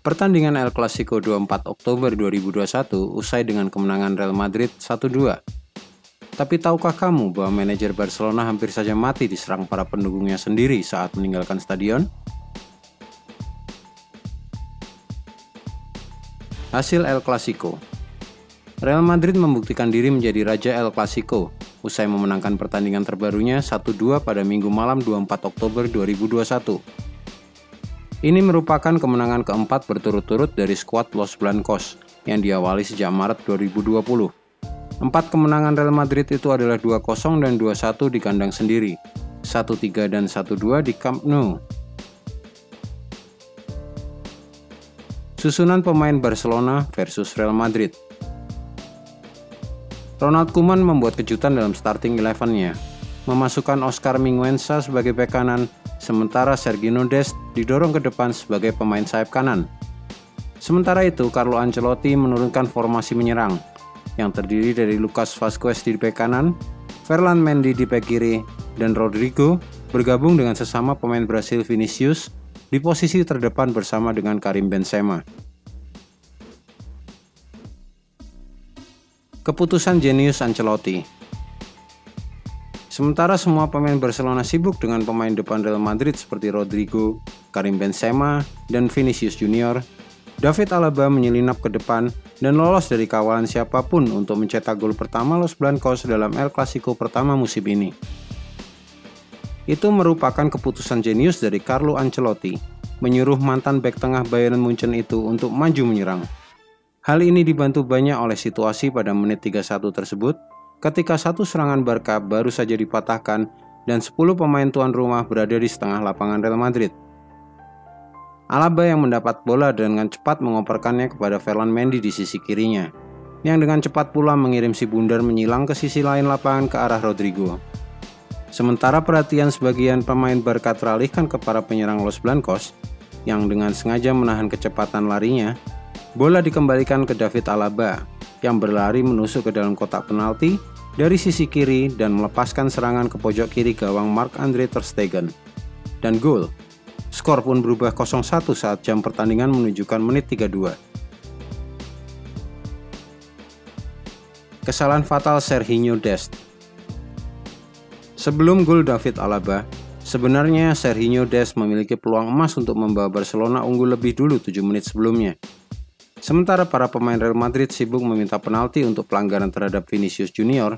Pertandingan El Clasico 24 Oktober 2021 usai dengan kemenangan Real Madrid 1-2. Tapi tahukah kamu bahwa manajer Barcelona hampir saja mati diserang para pendukungnya sendiri saat meninggalkan stadion? Hasil El Clasico. Real Madrid membuktikan diri menjadi raja El Clasico usai memenangkan pertandingan terbarunya 1-2 pada Minggu malam 24 Oktober 2021. Ini merupakan kemenangan keempat berturut-turut dari skuad Los Blancos yang diawali sejak Maret 2020. 4 kemenangan Real Madrid itu adalah 2-0 dan 2-1 di kandang sendiri, 1-3 dan 1-2 di Camp Nou. Susunan pemain Barcelona versus Real Madrid. Ronald Koeman membuat kejutan dalam starting 11-nya, memasukkan Oscar Mingueza sebagai bek kanan, sementara Sergiño Dest didorong ke depan sebagai pemain sayap kanan. Sementara itu, Carlo Ancelotti menurunkan formasi menyerang, yang terdiri dari Lucas Vázquez di bek kanan, Ferland Mendy di bek kiri, dan Rodrigo bergabung dengan sesama pemain Brasil Vinicius di posisi terdepan bersama dengan Karim Benzema. Keputusan jenius Ancelotti. Sementara semua pemain Barcelona sibuk dengan pemain depan Real Madrid seperti Rodrigo, Karim Benzema, dan Vinicius Junior, David Alaba menyelinap ke depan dan lolos dari kawalan siapapun untuk mencetak gol pertama Los Blancos dalam El Clasico pertama musim ini. Itu merupakan keputusan jenius dari Carlo Ancelotti, menyuruh mantan bek tengah Bayern Munchen itu untuk maju menyerang. Hal ini dibantu banyak oleh situasi pada menit 31 tersebut, ketika satu serangan Barca baru saja dipatahkan dan 10 pemain tuan rumah berada di setengah lapangan Real Madrid. Alaba yang mendapat bola dengan cepat mengoperkannya kepada Ferland Mendy di sisi kirinya, yang dengan cepat pula mengirim si bundar menyilang ke sisi lain lapangan ke arah Rodrigo. Sementara perhatian sebagian pemain Barca teralihkan ke para penyerang Los Blancos, yang dengan sengaja menahan kecepatan larinya, bola dikembalikan ke David Alaba, yang berlari menusuk ke dalam kotak penalti dari sisi kiri dan melepaskan serangan ke pojok kiri gawang Marc-Andre ter Stegen. Dan gol. Skor pun berubah 0-1 saat jam pertandingan menunjukkan menit 32. Kesalahan fatal Sergiño Dest. Sebelum gol David Alaba, sebenarnya Sergiño Dest memiliki peluang emas untuk membawa Barcelona unggul lebih dulu 7 menit sebelumnya. Sementara para pemain Real Madrid sibuk meminta penalti untuk pelanggaran terhadap Vinicius Junior,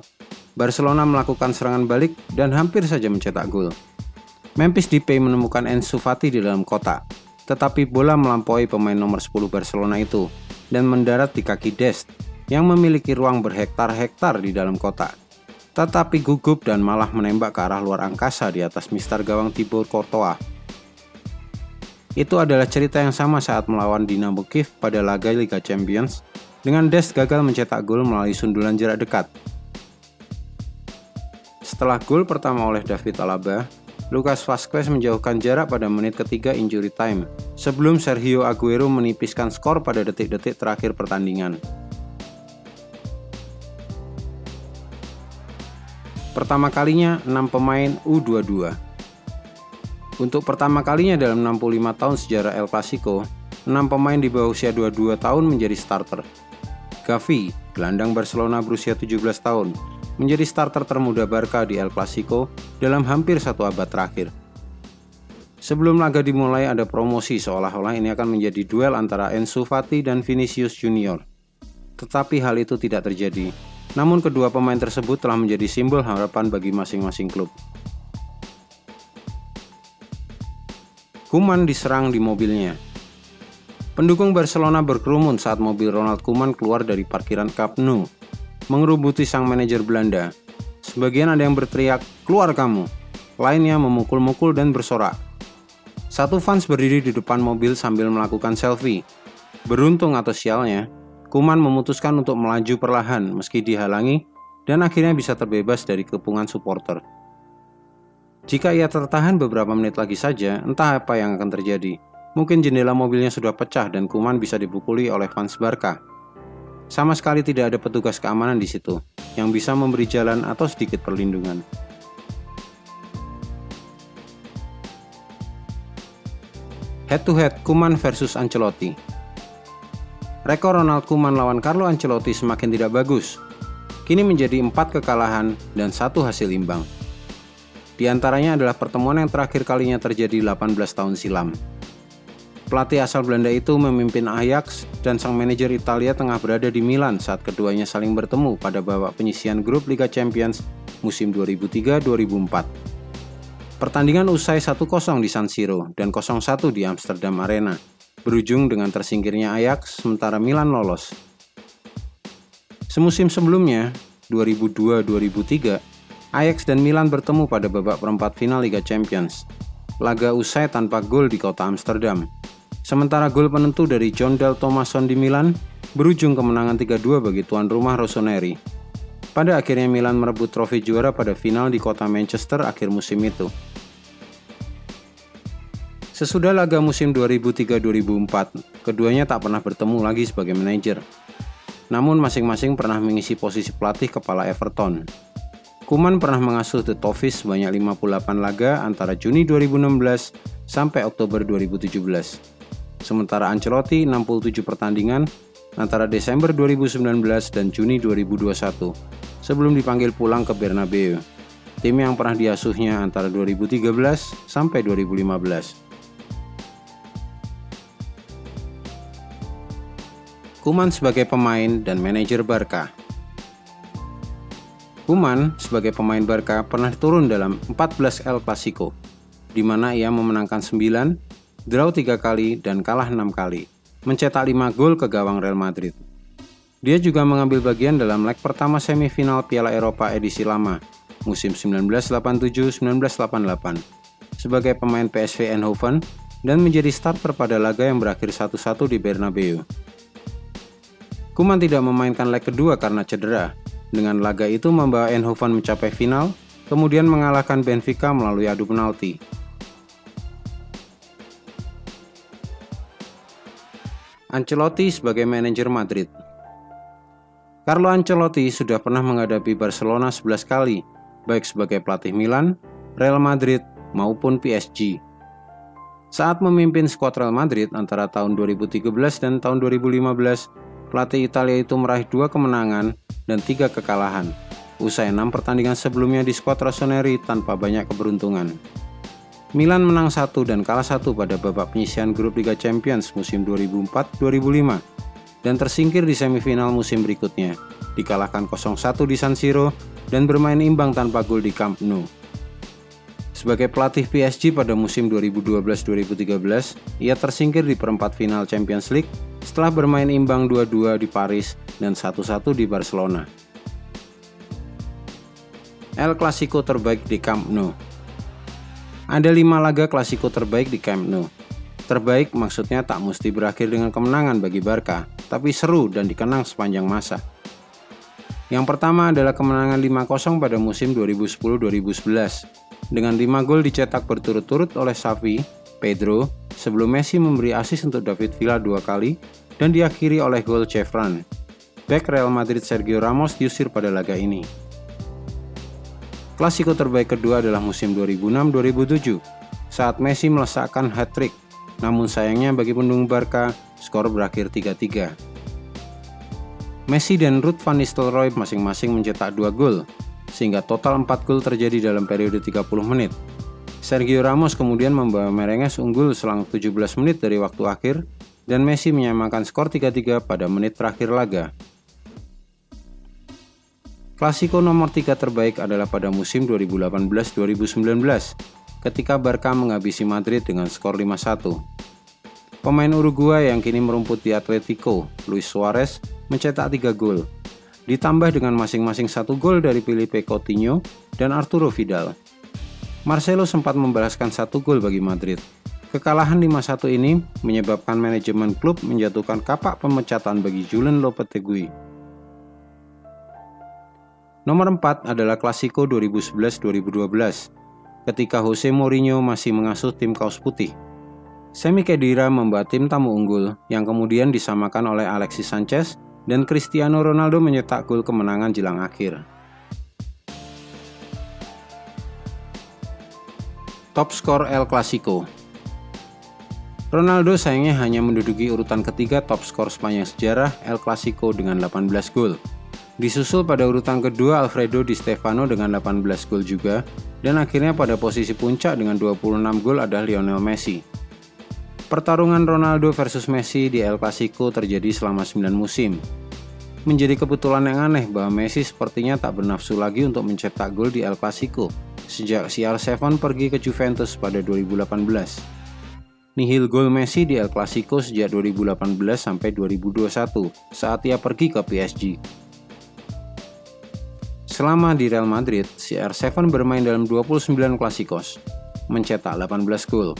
Barcelona melakukan serangan balik dan hampir saja mencetak gol. Memphis Depay menemukan Ansu Fati di dalam kotak, tetapi bola melampaui pemain nomor 10 Barcelona itu dan mendarat di kaki Dest yang memiliki ruang berhektar-hektar di dalam kotak. Tetapi gugup dan malah menembak ke arah luar angkasa di atas mistar gawang Thibaut Courtois. Itu adalah cerita yang sama saat melawan Dinamo Kiev pada laga Liga Champions, dengan Dest gagal mencetak gol melalui sundulan jarak dekat. Setelah gol pertama oleh David Alaba, Lucas Vázquez menjauhkan jarak pada menit ketiga injury time, sebelum Sergio Aguero menipiskan skor pada detik-detik terakhir pertandingan. Pertama kalinya 6 pemain U22. Untuk pertama kalinya dalam 65 tahun sejarah El Clasico, 6 pemain di bawah usia 22 tahun menjadi starter. Gavi, gelandang Barcelona berusia 17 tahun, menjadi starter termuda Barca di El Clasico dalam hampir 1 abad terakhir. Sebelum laga dimulai ada promosi seolah-olah ini akan menjadi duel antara Ansu Fati dan Vinicius Junior. Tetapi hal itu tidak terjadi, namun kedua pemain tersebut telah menjadi simbol harapan bagi masing-masing klub. Koeman diserang di mobilnya. Pendukung Barcelona berkerumun saat mobil Ronald Koeman keluar dari parkiran Camp Nou, mengerubuti sang manajer Belanda. Sebagian ada yang berteriak, "Keluar kamu!" Lainnya memukul-mukul dan bersorak. Satu fans berdiri di depan mobil sambil melakukan selfie. Beruntung atau sialnya, Koeman memutuskan untuk melaju perlahan meski dihalangi dan akhirnya bisa terbebas dari kepungan supporter. Jika ia tertahan beberapa menit lagi saja, entah apa yang akan terjadi. Mungkin jendela mobilnya sudah pecah dan Koeman bisa dipukuli oleh fans Barca. Sama sekali tidak ada petugas keamanan di situ yang bisa memberi jalan atau sedikit perlindungan. Head to head Koeman versus Ancelotti. rekor Ronald Koeman lawan Carlo Ancelotti semakin tidak bagus. Kini menjadi 4 kekalahan dan 1 hasil imbang. Di antaranya adalah pertemuan yang terakhir kalinya terjadi 18 tahun silam. Pelatih asal Belanda itu memimpin Ajax dan sang manajer Italia tengah berada di Milan saat keduanya saling bertemu pada babak penyisihan grup Liga Champions musim 2003-2004. Pertandingan usai 1-0 di San Siro dan 0-1 di Amsterdam Arena, berujung dengan tersingkirnya Ajax sementara Milan lolos. Semusim sebelumnya, 2002-2003, Ajax dan Milan bertemu pada babak perempat final Liga Champions. Laga usai tanpa gol di kota Amsterdam. Sementara gol penentu dari John Dal Tomasson di Milan berujung kemenangan 3-2 bagi tuan rumah Rossoneri. Pada akhirnya Milan merebut trofi juara pada final di kota Manchester akhir musim itu. Sesudah laga musim 2003-2004, keduanya tak pernah bertemu lagi sebagai manajer. Namun masing-masing pernah mengisi posisi pelatih kepala Everton. Koeman pernah mengasuh The Toffees sebanyak 58 laga antara Juni 2016 sampai Oktober 2017. Sementara Ancelotti 67 pertandingan antara Desember 2019 dan Juni 2021 sebelum dipanggil pulang ke Bernabeu, tim yang pernah diasuhnya antara 2013 sampai 2015. Koeman sebagai pemain dan manajer Barca. Koeman sebagai pemain Barca pernah turun dalam 14 El Clasico, di mana ia memenangkan 9, draw 3 kali dan kalah 6 kali, mencetak 5 gol ke gawang Real Madrid. Dia juga mengambil bagian dalam leg pertama semifinal Piala Eropa edisi lama, musim 1987-1988, sebagai pemain PSV Eindhoven dan menjadi starter pada laga yang berakhir 1-1 di Bernabeu. Koeman tidak memainkan leg kedua karena cedera. Dengan laga itu membawa Eindhoven mencapai final, kemudian mengalahkan Benfica melalui adu penalti. Ancelotti sebagai manajer Madrid. Carlo Ancelotti sudah pernah menghadapi Barcelona 11 kali, baik sebagai pelatih Milan, Real Madrid, maupun PSG. Saat memimpin skuad Real Madrid antara tahun 2013 dan tahun 2015, pelatih Italia itu meraih 2 kemenangan dan 3 kekalahan, usai 6 pertandingan sebelumnya di skuad Rossoneri tanpa banyak keberuntungan. Milan menang 1 dan kalah 1 pada babak penyisihan grup Liga Champions musim 2004-2005 dan tersingkir di semifinal musim berikutnya, dikalahkan 0-1 di San Siro dan bermain imbang tanpa gol di Camp Nou. Sebagai pelatih PSG pada musim 2012-2013, ia tersingkir di perempat final Champions League setelah bermain imbang 2-2 di Paris dan 1-1 di Barcelona. El Clasico terbaik di Camp Nou. Ada 5 laga Clasico terbaik di Camp Nou. Terbaik maksudnya tak mesti berakhir dengan kemenangan bagi Barca, tapi seru dan dikenang sepanjang masa. Yang pertama adalah kemenangan 5-0 pada musim 2010-2011. Dengan 5 gol dicetak berturut-turut oleh Xavi, Pedro, sebelum Messi memberi assist untuk David Villa 2 kali, dan diakhiri oleh gol Chevron. Bek Real Madrid Sergio Ramos diusir pada laga ini. Klasiko terbaik kedua adalah musim 2006-2007, saat Messi melesakkan hat-trick, namun sayangnya bagi pendukung Barca, skor berakhir 3-3. Messi dan Ruud van Nistelrooy masing-masing mencetak 2 gol, sehingga total 4 gol terjadi dalam periode 30 menit. Sergio Ramos kemudian membawa Merengues unggul selang 17 menit dari waktu akhir, dan Messi menyamakan skor 3-3 pada menit terakhir laga. Klasiko nomor 3 terbaik adalah pada musim 2018-2019, ketika Barca menghabisi Madrid dengan skor 5-1. Pemain Uruguay yang kini merumput di Atletico, Luis Suarez, mencetak 3 gol, ditambah dengan masing-masing 1 gol dari Filipe Coutinho dan Arturo Vidal. Marcelo sempat membalaskan 1 gol bagi Madrid. Kekalahan 5-1 ini menyebabkan manajemen klub menjatuhkan kapak pemecatan bagi Julen Lopetegui. Nomor 4 adalah Klasiko 2011-2012, ketika Jose Mourinho masih mengasuh tim Kaus Putih. Semi Khedira membawa tim tamu unggul yang kemudian disamakan oleh Alexis Sanchez dan Cristiano Ronaldo mencetak gol kemenangan jelang akhir. Top skor El Clasico. Ronaldo sayangnya hanya menduduki urutan ketiga top skor sepanjang sejarah El Clasico dengan 18 gol. Disusul pada urutan kedua Alfredo Di Stefano dengan 18 gol juga, dan akhirnya pada posisi puncak dengan 26 gol adalah Lionel Messi. Pertarungan Ronaldo versus Messi di El Clasico terjadi selama 9 musim. Menjadi kebetulan yang aneh bahwa Messi sepertinya tak bernafsu lagi untuk mencetak gol di El Clasico sejak CR7 pergi ke Juventus pada 2018. Nihil gol Messi di El Clasico sejak 2018 sampai 2021 saat ia pergi ke PSG. Selama di Real Madrid, CR7 bermain dalam 29 Clasikos, mencetak 18 gol.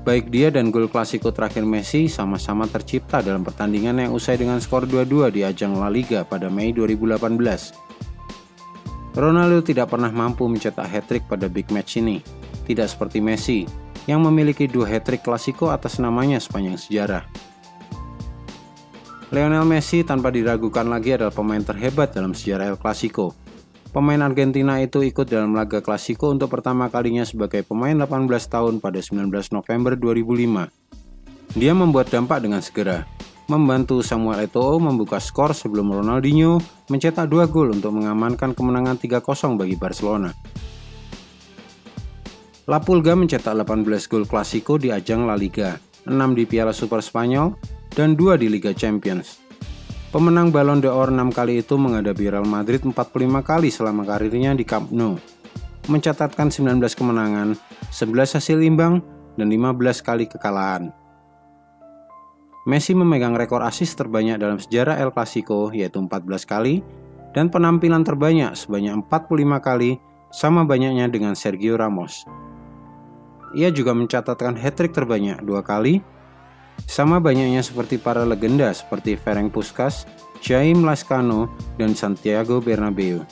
Baik dia dan gol Klasiko terakhir Messi sama-sama tercipta dalam pertandingan yang usai dengan skor 2-2 di ajang La Liga pada Mei 2018. Ronaldo tidak pernah mampu mencetak hat-trick pada big match ini, tidak seperti Messi yang memiliki 2 hat-trick Klasiko atas namanya sepanjang sejarah. Lionel Messi tanpa diragukan lagi adalah pemain terhebat dalam sejarah El Clasico. Pemain Argentina itu ikut dalam laga Klasiko untuk pertama kalinya sebagai pemain 18 tahun pada 19 November 2005. Dia membuat dampak dengan segera, membantu Samuel Eto'o membuka skor sebelum Ronaldinho mencetak 2 gol untuk mengamankan kemenangan 3-0 bagi Barcelona. La Pulga mencetak 18 gol Klasiko di ajang La Liga, 6 di Piala Super Spanyol, dan 2 di Liga Champions. Pemenang Ballon d'Or 6 kali itu menghadapi Real Madrid 45 kali selama karirnya di Camp Nou, mencatatkan 19 kemenangan, 11 hasil imbang, dan 15 kali kekalahan. Messi memegang rekor assist terbanyak dalam sejarah El Clasico yaitu 14 kali, dan penampilan terbanyak sebanyak 45 kali, sama banyaknya dengan Sergio Ramos. Ia juga mencatatkan hat-trick terbanyak 2 kali, sama banyaknya seperti para legenda seperti Ferenc Puskás, Jaime Lezcano, dan Santiago Bernabéu.